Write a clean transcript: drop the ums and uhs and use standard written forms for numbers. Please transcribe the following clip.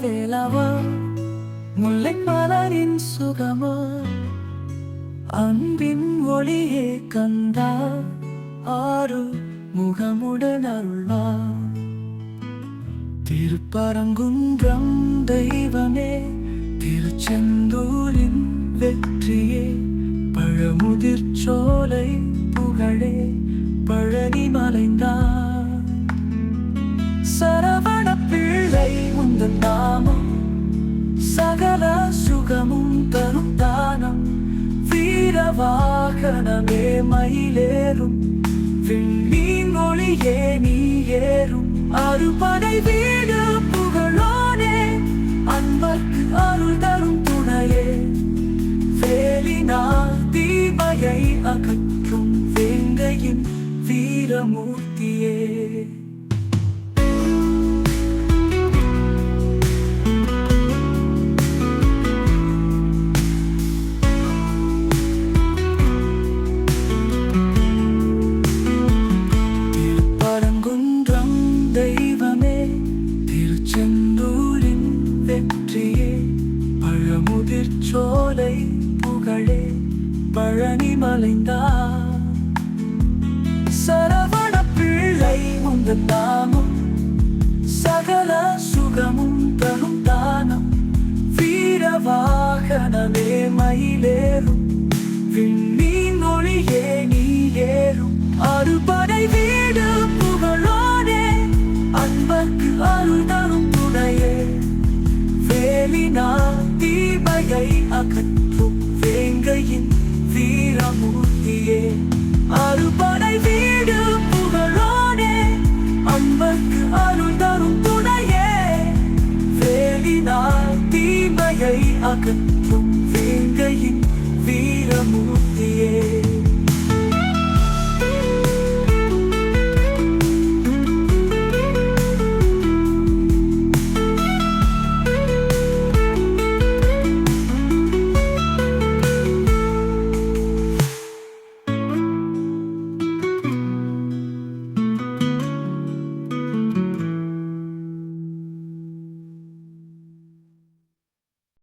வேலவா முல்லை மலரின் சுகமா அன்பின் ஒளியே கந்தா ஆறு முகமுடன் அருள்வா திருப்பரங்குன்றம் தெய்வமே திருச்செந்தூரின் வெற்றியே பழமுதிர் சோலை புகழே பழனி மலைந்தான் சரவண பிள்ளை முந்தன் நாமம் சகல சுகமும் தரும் தானம் வீரவாகனமே மயிலேறும் விண்மீன் ஒளியே நீ ஏறும் அறுபடை வீடு புகழோனே அன்பர்க்கு அருள் தரும் துணையே வேலினால் தீமையை அகற்றும் வேங்கையின் வீரமூர்த்தியே சோலை புகழே பழனி மலைந்தான் சரவண பிள்ளை முந்தன் நாமம் சகல சுகமும் தரும் தானம் வீரவாகனமே மயிலேறும் விண்மீன் ஒளியே நீ ஏறும் அறுபடை வீடு புகழோனே அன்பர்க்கு அருள் தரும் துணையே வேலினால் தீமையை அகற்றும் வேங்கையின் வீரமூர்த்தியே அறுபடை வீடு புகழோனே அன்பர்க்கு அருள் தரும் துணையே வேலினால் தீமையை அகற்றும்